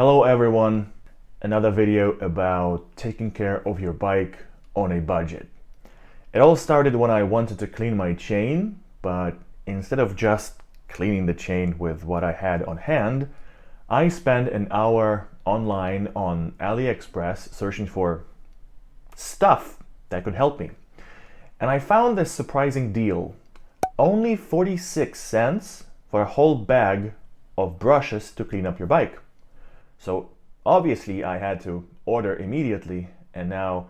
Hello everyone, another video about taking care of your bike on a budget. It all started when I wanted to clean my chain, but instead of just cleaning the chain with what I had on hand, I spent an hour online on AliExpress searching for stuff that could help me. And I found this surprising deal. Only 46 cents for a whole bag of brushes to clean up your bike. So obviously I had to order immediately, and now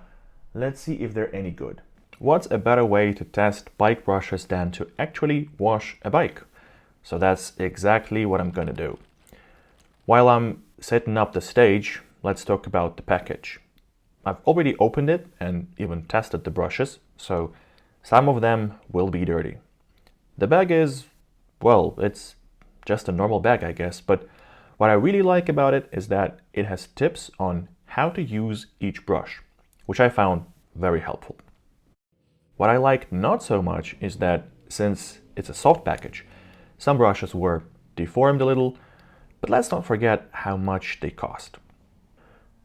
let's see if they're any good. What's a better way to test bike brushes than to actually wash a bike? So that's exactly what I'm gonna do. While I'm setting up the stage, let's talk about the package. I've already opened it and even tested the brushes, so some of them will be dirty. The bag is, well, it's just a normal bag, I guess, but what I really like about it is that it has tips on how to use each brush, which I found very helpful. What I like not so much is that since it's a soft package, some brushes were deformed a little, but let's not forget how much they cost.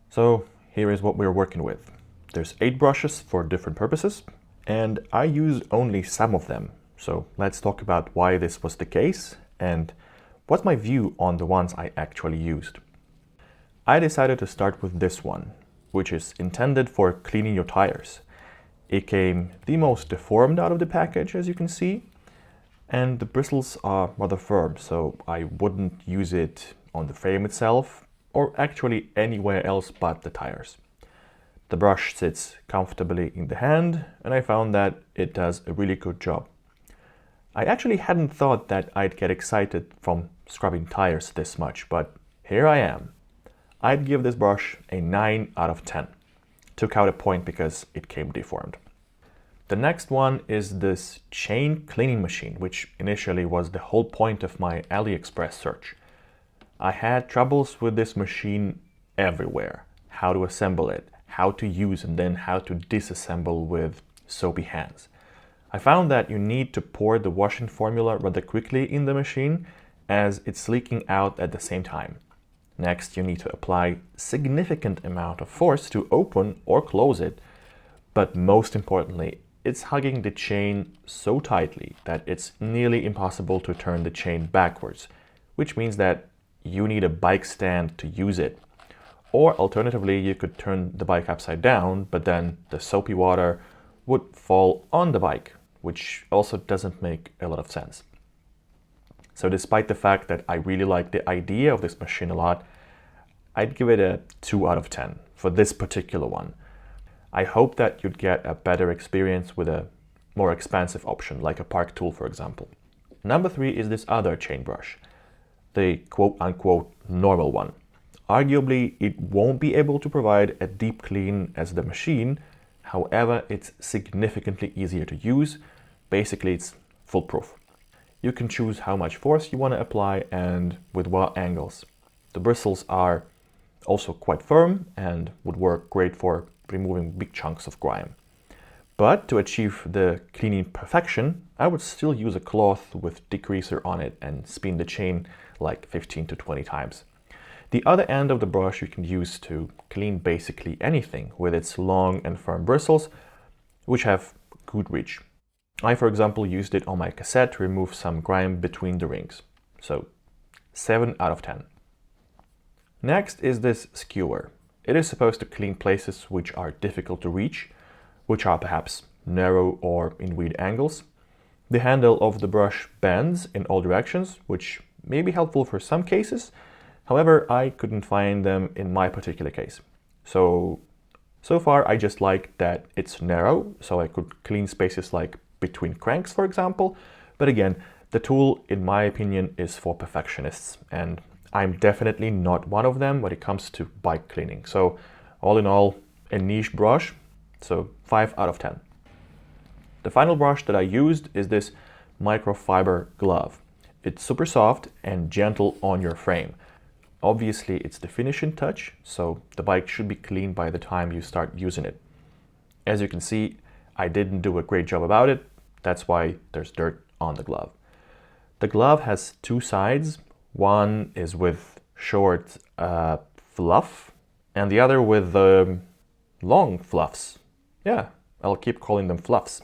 So here is what we're working with. There's 8 brushes for different purposes, and I used only some of them. So let's talk about why this was the case and what's my view on the ones I actually used. I decided to start with this one, which is intended for cleaning your tires. It came the most deformed out of the package, as you can see, and the bristles are rather firm, so I wouldn't use it on the frame itself or actually anywhere else but the tires. The brush sits comfortably in the hand, and I found that it does a really good job. I actually hadn't thought that I'd get excited from scrubbing tires this much, but here I am. I'd give this brush a 9 out of 10. Took out a point because it came deformed. The next one is this chain cleaning machine, which initially was the whole point of my AliExpress search. I had troubles with this machine everywhere. How to assemble it, how to use, and then how to disassemble with soapy hands. I found that you need to pour the washing formula rather quickly in the machine as it's leaking out at the same time. Next, you need to apply significant amount of force to open or close it, but most importantly, it's hugging the chain so tightly that it's nearly impossible to turn the chain backwards, which means that you need a bike stand to use it. Or alternatively, you could turn the bike upside down, but then the soapy water would fall on the bike, which also doesn't make a lot of sense. So despite the fact that I really like the idea of this machine a lot, I'd give it a 2 out of 10 for this particular one. I hope that you'd get a better experience with a more expensive option, like a Park Tool, for example. Number 3 is this other chain brush, the quote-unquote normal one. Arguably, it won't be able to provide a deep clean as the machine. However, it's significantly easier to use. Basically, it's foolproof. You can choose how much force you want to apply and with what angles. The bristles are also quite firm and would work great for removing big chunks of grime. But to achieve the cleaning perfection, I would still use a cloth with degreaser on it and spin the chain like 15 to 20 times. The other end of the brush you can use to clean basically anything with its long and firm bristles, which have good reach. I, for example, used it on my cassette to remove some grime between the rings. So 7 out of 10. Next is this skewer. It is supposed to clean places which are difficult to reach, which are perhaps narrow or in weird angles. The handle of the brush bends in all directions, which may be helpful for some cases. However, I couldn't find them in my particular case. So far I just like that it's narrow, so I could clean spaces like between cranks, for example. But again, the tool, in my opinion, is for perfectionists, and I'm definitely not one of them when it comes to bike cleaning. So all in all, a niche brush, so 5 out of 10. The final brush that I used is this microfiber glove. It's super soft and gentle on your frame. Obviously, it's the finishing touch, so the bike should be clean by the time you start using it. As you can see, I didn't do a great job about it. That's why there's dirt on the glove. The glove has 2 sides. One is with short fluff and the other with the long fluffs. Yeah, I'll keep calling them fluffs.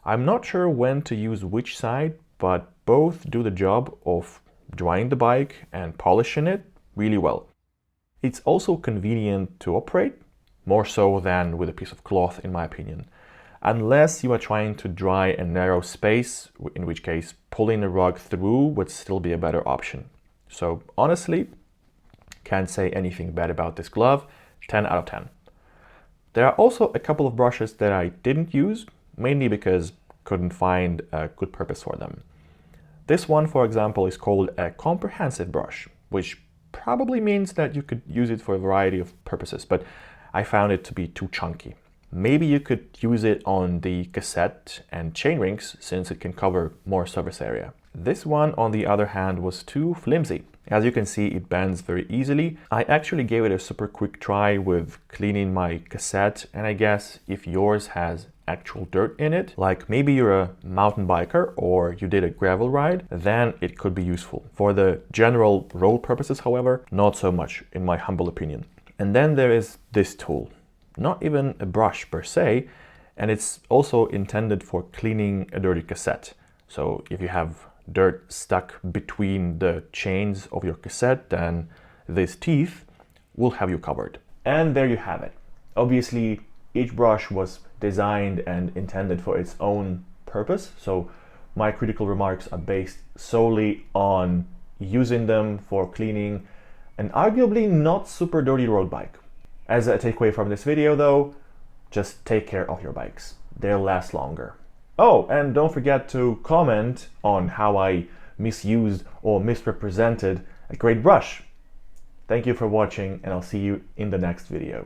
I'm not sure when to use which side, but both do the job of drying the bike and polishing it really well. It's also convenient to operate, more so than with a piece of cloth in my opinion. Unless you are trying to dry a narrow space, in which case pulling a rug through would still be a better option. So honestly, can't say anything bad about this glove, 10 out of 10. There are also a couple of brushes that I didn't use, mainly because couldn't find a good purpose for them. This one, for example, is called a comprehensive brush, which probably means that you could use it for a variety of purposes, but I found it to be too chunky. Maybe you could use it on the cassette and chain rings since it can cover more surface area. This one, on the other hand, was too flimsy. As you can see, it bends very easily. I actually gave it a super quick try with cleaning my cassette, and I guess if yours has actual dirt in it, like maybe you're a mountain biker or you did a gravel ride, then it could be useful. For the general road purposes, however, not so much, in my humble opinion. And then there is this tool. Not even a brush per se, and it's also intended for cleaning a dirty cassette. So if you have dirt stuck between the chains of your cassette, then this teeth will have you covered. And there you have it. Obviously, each brush was designed and intended for its own purpose, so my critical remarks are based solely on using them for cleaning an arguably not super dirty road bike. As a takeaway from this video though, just take care of your bikes. They'll last longer. Oh, and don't forget to comment on how I misused or misrepresented a great brush. Thank you for watching, and I'll see you in the next video.